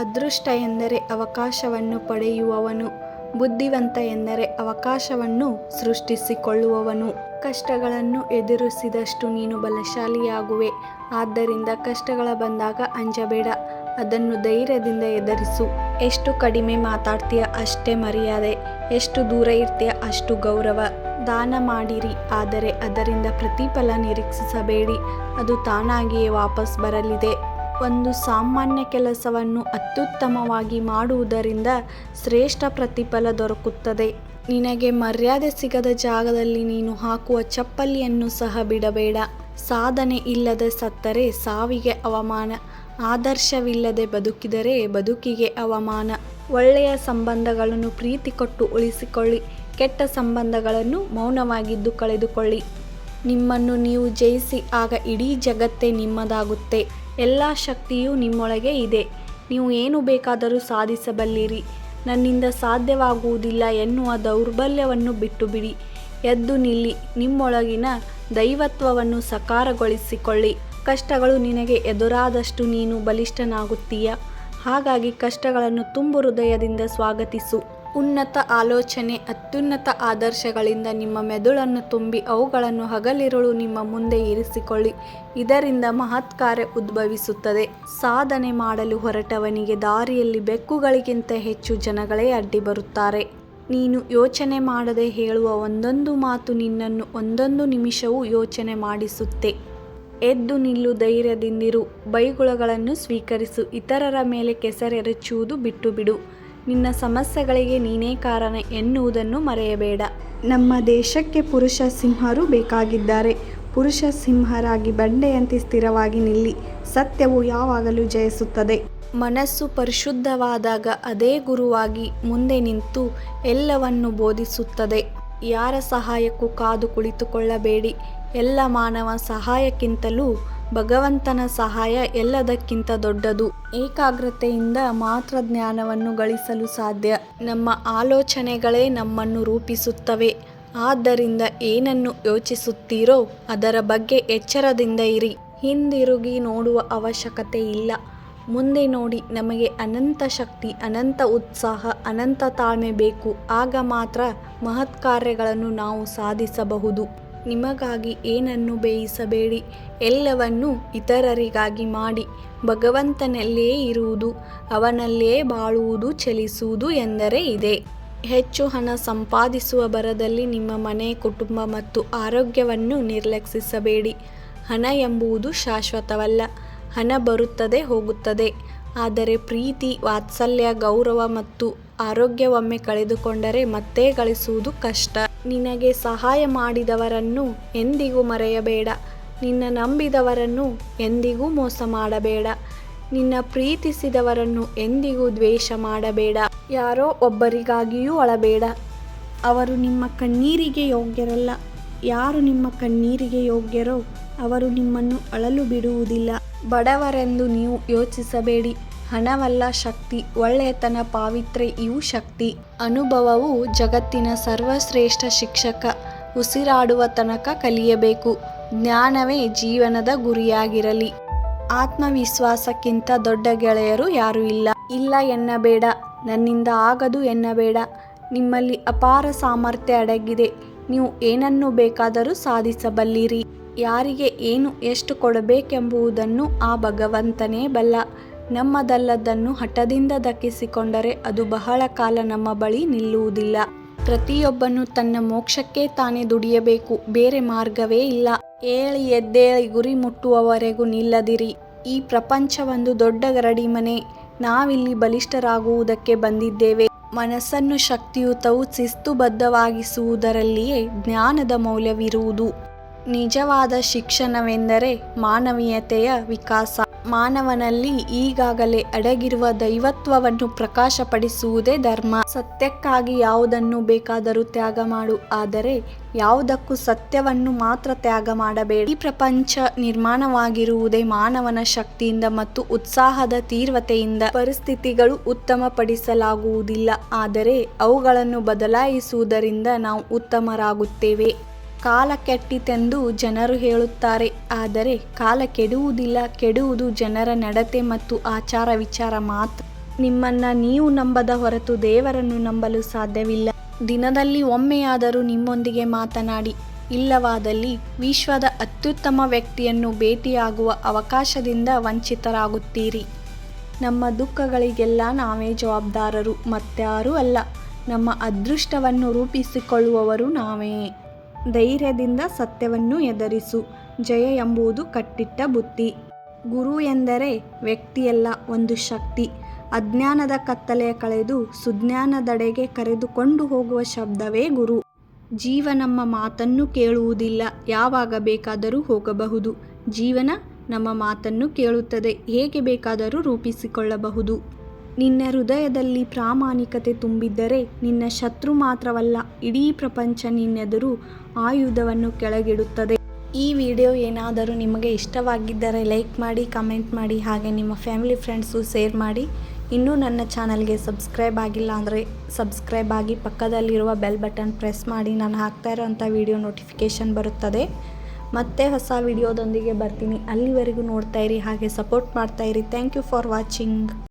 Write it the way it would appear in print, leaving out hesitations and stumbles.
ಅದೃಷ್ಟ ಎಂದರೆ ಅವಕಾಶವನ್ನು ಪಡೆಯುವವನು, ಬುದ್ಧಿವಂತ ಎಂದರೆ ಅವಕಾಶವನ್ನು ಸೃಷ್ಟಿಸಿಕೊಳ್ಳುವವನು. ಕಷ್ಟಗಳನ್ನು ಎದುರಿಸಿದಷ್ಟು ನೀನು ಬಲಶಾಲಿಯಾಗುವೆ. ಆದ್ದರಿಂದ ಕಷ್ಟಗಳ ಬಂದಾಗ ಅಂಜಬೇಡ, ಅದನ್ನು ಧೈರ್ಯದಿಂದ ಎದುರಿಸು. ಎಷ್ಟು ಕಡಿಮೆ ಮಾತಾಡ್ತೀಯ ಅಷ್ಟೇ ಮರ್ಯಾದೆ, ಎಷ್ಟು ದೂರ ಇರ್ತೀಯ ಅಷ್ಟು ಗೌರವ. ದಾನ ಮಾಡಿರಿ, ಆದರೆ ಅದರಿಂದ ಪ್ರತಿಫಲ ನಿರೀಕ್ಷಿಸಬೇಡಿ, ಅದು ತಾನಾಗಿಯೇ ವಾಪಸ್ ಬರಲಿದೆ. ಒಂದು ಸಾಮಾನ್ಯ ಕೆಲಸವನ್ನು ಅತ್ಯುತ್ತಮವಾಗಿ ಮಾಡುವುದರಿಂದ ಶ್ರೇಷ್ಠ ಪ್ರತಿಫಲ ದೊರಕುತ್ತದೆ. ನಿನಗೆ ಮರ್ಯಾದೆ ಸಿಗದ ಜಾಗದಲ್ಲಿ ನೀನು ಹಾಕುವ ಚಪ್ಪಲಿಯನ್ನು ಸಹ ಬಿಡಬೇಡ. ಸಾಧನೆ ಇಲ್ಲದೆ ಸತ್ತರೆ ಸಾವಿಗೆ ಅವಮಾನ, ಆದರ್ಶವಿಲ್ಲದೆ ಬದುಕಿದರೆ ಬದುಕಿಗೆ ಅವಮಾನ. ಒಳ್ಳೆಯ ಸಂಬಂಧಗಳನ್ನು ಪ್ರೀತಿ ಕೊಟ್ಟು ಉಳಿಸಿಕೊಳ್ಳಿ, ಕೆಟ್ಟ ಸಂಬಂಧಗಳನ್ನು ಮೌನವಾಗಿದ್ದು ಕಳೆದುಕೊಳ್ಳಿ. ನಿಮ್ಮನ್ನು ನೀವು ಜಯಿಸಿ, ಆಗ ಇಡೀ ಜಗತ್ತೇ ನಿಮ್ಮದಾಗುತ್ತೆ. ಎಲ್ಲ ಶಕ್ತಿಯೂ ನಿಮ್ಮೊಳಗೆ ಇದೆ, ನೀವು ಏನು ಬೇಕಾದರೂ ಸಾಧಿಸಬಲ್ಲಿರಿ. ನನ್ನಿಂದ ಸಾಧ್ಯವಾಗುವುದಿಲ್ಲ ಎನ್ನುವ ದೌರ್ಬಲ್ಯವನ್ನು ಬಿಟ್ಟುಬಿಡಿ. ಎದ್ದು ನಿಲ್ಲಿ, ನಿಮ್ಮೊಳಗಿನ ದೈವತ್ವವನ್ನು ಸಾಕಾರಗೊಳಿಸಿಕೊಳ್ಳಿ. ಕಷ್ಟಗಳು ನಿನಗೆ ಎದುರಾದಷ್ಟು ನೀನು ಬಲಿಷ್ಠನಾಗುತ್ತೀಯ. ಹಾಗಾಗಿ ಕಷ್ಟಗಳನ್ನು ತುಂಬು ಹೃದಯದಿಂದ ಸ್ವಾಗತಿಸು. ಉನ್ನತ ಆಲೋಚನೆ, ಅತ್ಯುನ್ನತ ಆದರ್ಶಗಳಿಂದ ನಿಮ್ಮ ಮೆದುಳನ್ನು ತುಂಬಿ ಅವುಗಳನ್ನು ಹಗಲಿರುಳು ನಿಮ್ಮ ಮುಂದೆ ಇರಿಸಿಕೊಳ್ಳಿ. ಇದರಿಂದ ಮಹತ್ ಕಾರ್ಯ ಉದ್ಭವಿಸುತ್ತದೆ. ಸಾಧನೆ ಮಾಡಲು ಹೊರಟವನಿಗೆ ದಾರಿಯಲ್ಲಿ ಬೆಕ್ಕುಗಳಿಗಿಂತ ಹೆಚ್ಚು ಜನಗಳೇ ಅಡ್ಡಿ ಬರುತ್ತಾರೆ. ನೀನು ಯೋಚನೆ ಮಾಡದೆ ಹೇಳುವ ಒಂದೊಂದು ಮಾತು ನಿನ್ನನ್ನು ಒಂದೊಂದು ನಿಮಿಷವೂ ಯೋಚನೆ ಮಾಡಿಸುತ್ತೆ. ಎದ್ದು ನಿಲ್ಲು, ಧೈರ್ಯದಿಂದಿರು, ಬೈಗುಳಗಳನ್ನು ಸ್ವೀಕರಿಸು, ಇತರರ ಮೇಲೆ ಕೆಸರೆರಚುವುದು ಬಿಟ್ಟುಬಿಡು. ನಿನ್ನ ಸಮಸ್ಯೆಗಳಿಗೆ ನೀನೇ ಕಾರಣ ಎನ್ನುವುದನ್ನು ಮರೆಯಬೇಡ. ನಮ್ಮ ದೇಶಕ್ಕೆ ಪುರುಷ ಸಿಂಹರು ಬೇಕಾಗಿದ್ದಾರೆ. ಪುರುಷ ಸಿಂಹರಾಗಿ ಬಂಡೆಯಂತೆ ಸ್ಥಿರವಾಗಿ ನಿಲ್ಲಿ. ಸತ್ಯವು ಯಾವಾಗಲೂ ಜಯಿಸುತ್ತದೆ. ಮನಸ್ಸು ಪರಿಶುದ್ಧವಾದಾಗ ಅದೇ ಗುರುವಾಗಿ ಮುಂದೆ ನಿಂತು ಎಲ್ಲವನ್ನು ಬೋಧಿಸುತ್ತದೆ. ಯಾರ ಸಹಾಯಕ್ಕೂ ಕಾದು ಕುಳಿತುಕೊಳ್ಳಬೇಡಿ. ಎಲ್ಲ ಮಾನವ ಸಹಾಯಕ್ಕಿಂತಲೂ ಭಗವಂತನ ಸಹಾಯ ಎಲ್ಲದಕ್ಕಿಂತ ದೊಡ್ಡದು. ಏಕಾಗ್ರತೆಯಿಂದ ಮಾತ್ರ ಜ್ಞಾನವನ್ನು ಗಳಿಸಲು ಸಾಧ್ಯ. ನಮ್ಮ ಆಲೋಚನೆಗಳೇ ನಮ್ಮನ್ನು ರೂಪಿಸುತ್ತವೆ. ಆದ್ದರಿಂದ ಏನನ್ನು ಯೋಚಿಸುತ್ತೀರೋ ಅದರ ಬಗ್ಗೆ ಎಚ್ಚರದಿಂದ ಇರಿ. ಹಿಂದಿರುಗಿ ನೋಡುವ ಅವಶ್ಯಕತೆ ಇಲ್ಲ. ಮುಂದೆ ನೋಡಿ. ನಮಗೆ ಅನಂತ ಶಕ್ತಿ, ಅನಂತ ಉತ್ಸಾಹ, ಅನಂತ ತಾಳ್ಮೆ ಬೇಕು. ಆಗ ಮಾತ್ರ ಮಹತ್ ಕಾರ್ಯಗಳನ್ನು ನಾವು ಸಾಧಿಸಬಹುದು. ನಿಮಗಾಗಿ ಏನನ್ನು ಬೇಯಿಸಬೇಡಿ, ಎಲ್ಲವನ್ನೂ ಇತರರಿಗಾಗಿ ಮಾಡಿ. ಭಗವಂತನಲ್ಲೇ ಇರುವುದು, ಅವನಲ್ಲೇ ಬಾಳುವುದು, ಚಲಿಸುವುದು ಎಂದರೆ ಇದೆ. ಹೆಚ್ಚು ಹಣ ಸಂಪಾದಿಸುವ ಭರದಲ್ಲಿ ನಿಮ್ಮ ಮನೆ, ಕುಟುಂಬ ಮತ್ತು ಆರೋಗ್ಯವನ್ನು ನಿರ್ಲಕ್ಷಿಸಬೇಡಿ. ಹಣ ಎಂಬುದು ಶಾಶ್ವತವಲ್ಲ. ಹಣ ಬರುತ್ತದೆ ಹೋಗುತ್ತದೆ. ಆದರೆ ಪ್ರೀತಿ, ವಾತ್ಸಲ್ಯ, ಗೌರವ ಮತ್ತು ಆರೋಗ್ಯವೊಮ್ಮೆ ಕಳೆದುಕೊಂಡರೆ ಮತ್ತೆ ಗಳಿಸುವುದು ಕಷ್ಟ. ನಿನಗೆ ಸಹಾಯ ಮಾಡಿದವರನ್ನು ಎಂದಿಗೂ ಮರೆಯಬೇಡ. ನಿನ್ನ ನಂಬಿದವರನ್ನು ಎಂದಿಗೂ ಮೋಸ ಮಾಡಬೇಡ. ನಿನ್ನ ಪ್ರೀತಿಸಿದವರನ್ನು ಎಂದಿಗೂ ದ್ವೇಷ ಮಾಡಬೇಡ. ಯಾರೋ ಒಬ್ಬರಿಗಾಗಿಯೂ ಅಳಬೇಡ. ಅವರು ನಿಮ್ಮ ಕಣ್ಣೀರಿಗೆ ಯೋಗ್ಯರಲ್ಲ. ಯಾರು ನಿಮ್ಮ ಕಣ್ಣೀರಿಗೆ ಯೋಗ್ಯರೋ ಅವರು ನಿಮ್ಮನ್ನು ಅಳಲು ಬಿಡುವುದಿಲ್ಲ. ಬಡವರೆಂದು ನೀವು ಯೋಚಿಸಬೇಡಿ. ಹಣವಲ್ಲ ಶಕ್ತಿ, ಒಳ್ಳೆಯತನ, ಪಾವಿತ್ರ್ಯ ಇವು ಶಕ್ತಿ. ಅನುಭವವು ಜಗತ್ತಿನ ಸರ್ವಶ್ರೇಷ್ಠ ಶಿಕ್ಷಕ. ಉಸಿರಾಡುವ ತನಕ ಕಲಿಯಬೇಕು. ಜ್ಞಾನವೇ ಜೀವನದ ಗುರಿಯಾಗಿರಲಿ. ಆತ್ಮವಿಶ್ವಾಸಕ್ಕಿಂತ ದೊಡ್ಡ ಗೆಳೆಯರು ಯಾರೂ ಇಲ್ಲ. ಇಲ್ಲ ಎನ್ನಬೇಡ, ನನ್ನಿಂದ ಆಗದು ಎನ್ನಬೇಡ. ನಿಮ್ಮಲ್ಲಿ ಅಪಾರ ಸಾಮರ್ಥ್ಯ ಅಡಗಿದೆ. ನೀವು ಏನನ್ನು ಬೇಕಾದರೂ ಸಾಧಿಸಬಲ್ಲಿರಿ. ಯಾರಿಗೆ ಏನು ಎಷ್ಟು ಕೊಡಬೇಕೆಂಬುದನ್ನು ಆ ಭಗವಂತನೇ ಬಲ್ಲ. ನಮ್ಮದಲ್ಲದನ್ನು ಹಠದಿಂದ ದಕ್ಕಿಸಿಕೊಂಡರೆ ಅದು ಬಹಳ ಕಾಲ ನಮ್ಮ ಬಳಿ ನಿಲ್ಲುವುದಿಲ್ಲ. ಪ್ರತಿಯೊಬ್ಬನು ತನ್ನ ಮೋಕ್ಷಕ್ಕೆ ತಾನೇ ದುಡಿಯಬೇಕು, ಬೇರೆ ಮಾರ್ಗವೇ ಇಲ್ಲ. ಏಳಿ ಎದ್ದೇಳಿ ಗುರಿ ಮುಟ್ಟುವವರೆಗೂ ನಿಲ್ಲದಿರಿ. ಈ ಪ್ರಪಂಚ ಒಂದು ದೊಡ್ಡ ಗರಡಿಮನೆ. ನಾವಿಲ್ಲಿ ಬಲಿಷ್ಠರಾಗುವುದಕ್ಕೆ ಬಂದಿದ್ದೇವೆ. ಮನಸ್ಸನ್ನು ಶಕ್ತಿಯುತವೂ ಶಿಸ್ತುಬದ್ಧವಾಗಿಸುವುದರಲ್ಲಿಯೇ ಜ್ಞಾನದ ಮೌಲ್ಯವಿರುವುದು. ನಿಜವಾದ ಶಿಕ್ಷಣವೆಂದರೆ ಮಾನವೀಯತೆಯ ವಿಕಾಸ. ಮಾನವನಲ್ಲಿ ಈಗಾಗಲೇ ಅಡಗಿರುವ ದೈವತ್ವವನ್ನು ಪ್ರಕಾಶಪಡಿಸುವುದೇ ಧರ್ಮ. ಸತ್ಯಕ್ಕಾಗಿ ಯಾವುದನ್ನು ಬೇಕಾದರೂ ತ್ಯಾಗ ಮಾಡು, ಆದರೆ ಯಾವುದಕ್ಕೂ ಸತ್ಯವನ್ನು ಮಾತ್ರ ತ್ಯಾಗ ಮಾಡಬೇಡ. ಈ ಪ್ರಪಂಚ ನಿರ್ಮಾಣವಾಗಿರುವುದೇ ಮಾನವನ ಶಕ್ತಿಯಿಂದ ಮತ್ತು ಉತ್ಸಾಹದ ತೀವ್ರತೆಯಿಂದ. ಪರಿಸ್ಥಿತಿಗಳು ಉತ್ತಮಪಡಿಸಲಾಗುವುದಿಲ್ಲ, ಆದರೆ ಅವುಗಳನ್ನು ಬದಲಾಯಿಸುವುದರಿಂದ ನಾವು ಉತ್ತಮರಾಗುತ್ತೇವೆ. ಕಾಲ ಕೆಟ್ಟಿತೆಂದು ಜನರು ಹೇಳುತ್ತಾರೆ, ಆದರೆ ಕಾಲ ಕೆಡುವುದಿಲ್ಲ. ಕೆಡುವುದು ಜನರ ನಡತೆ ಮತ್ತು ಆಚಾರ ವಿಚಾರ ಮಾತ್ರ. ನಿಮ್ಮನ್ನು ನೀವು ನಂಬದ ಹೊರತು ದೇವರನ್ನು ನಂಬಲು ಸಾಧ್ಯವಿಲ್ಲ. ದಿನದಲ್ಲಿ ಒಮ್ಮೆಯಾದರೂ ನಿಮ್ಮೊಂದಿಗೆ ಮಾತನಾಡಿ. ಇಲ್ಲವಾದಲ್ಲಿ ವಿಶ್ವದ ಅತ್ಯುತ್ತಮ ವ್ಯಕ್ತಿಯನ್ನು ಭೇಟಿಯಾಗುವ ಅವಕಾಶದಿಂದ ವಂಚಿತರಾಗುತ್ತೀರಿ. ನಮ್ಮ ದುಃಖಗಳಿಗೆಲ್ಲ ನಾವೇ ಜವಾಬ್ದಾರರು, ಮತ್ಯಾರೂ ಅಲ್ಲ. ನಮ್ಮ ಅದೃಷ್ಟವನ್ನು ರೂಪಿಸಿಕೊಳ್ಳುವವರು ನಾವೇ. ಧೈರ್ಯದಿಂದ ಸತ್ಯವನ್ನು ಎದುರಿಸು. ಜಯ ಎಂಬುದು ಕಟ್ಟಿಟ್ಟ ಬುತ್ತಿ. ಗುರು ಎಂದರೆ ವ್ಯಕ್ತಿಯಲ್ಲ, ಒಂದು ಶಕ್ತಿ. ಅಜ್ಞಾನದ ಕತ್ತಲೆಯ ಕಳೆದು ಸುಜ್ಞಾನದೆಡೆಗೆ ಕರೆದುಕೊಂಡು ಹೋಗುವ ಶಬ್ದವೇ ಗುರು. ಜೀವ ನಮ್ಮ ಮಾತನ್ನು ಕೇಳುವುದಿಲ್ಲ, ಯಾವಾಗ ಬೇಕಾದರೂ ಹೋಗಬಹುದು. ಜೀವನ ನಮ್ಮ ಮಾತನ್ನು ಕೇಳುತ್ತದೆ, ಹೇಗೆ ಬೇಕಾದರೂ ರೂಪಿಸಿಕೊಳ್ಳಬಹುದು. ನಿನ್ನ ಹೃದಯದಲ್ಲಿ ಪ್ರಾಮಾಣಿಕತೆ ತುಂಬಿದ್ದರೆ ನಿನ್ನ ಶತ್ರು ಮಾತ್ರವಲ್ಲ, ಇಡೀ ಪ್ರಪಂಚ ನಿನ್ನೆದುರು ಆಯುಧವನ್ನು ಕೆಳಗಿಡುತ್ತದೆ. ಈ ವಿಡಿಯೋ ಏನಾದರೂ ನಿಮಗೆ ಇಷ್ಟವಾಗಿದ್ದರೆ ಲೈಕ್ ಮಾಡಿ, ಕಮೆಂಟ್ ಮಾಡಿ, ಹಾಗೆ ನಿಮ್ಮ ಫ್ಯಾಮಿಲಿ ಫ್ರೆಂಡ್ಸು ಶೇರ್ ಮಾಡಿ. ಇನ್ನೂ ನನ್ನ ಚಾನಲ್ಗೆ ಸಬ್ಸ್ಕ್ರೈಬ್ ಆಗಿಲ್ಲ ಅಂದರೆ ಸಬ್ಸ್ಕ್ರೈಬ್ ಆಗಿ, ಪಕ್ಕದಲ್ಲಿರುವ ಬೆಲ್ ಬಟನ್ ಪ್ರೆಸ್ ಮಾಡಿ. ನಾನು ಹಾಕ್ತಾ ಇರೋಂಥ ವಿಡಿಯೋ ನೋಟಿಫಿಕೇಷನ್ ಬರುತ್ತದೆ. ಮತ್ತೆ ಹೊಸ ವಿಡಿಯೋದೊಂದಿಗೆ ಬರ್ತೀನಿ. ಅಲ್ಲಿವರೆಗೂ ನೋಡ್ತಾ ಇರಿ, ಹಾಗೆ ಸಪೋರ್ಟ್ ಮಾಡ್ತಾ ಇರಿ. Thank you for watching.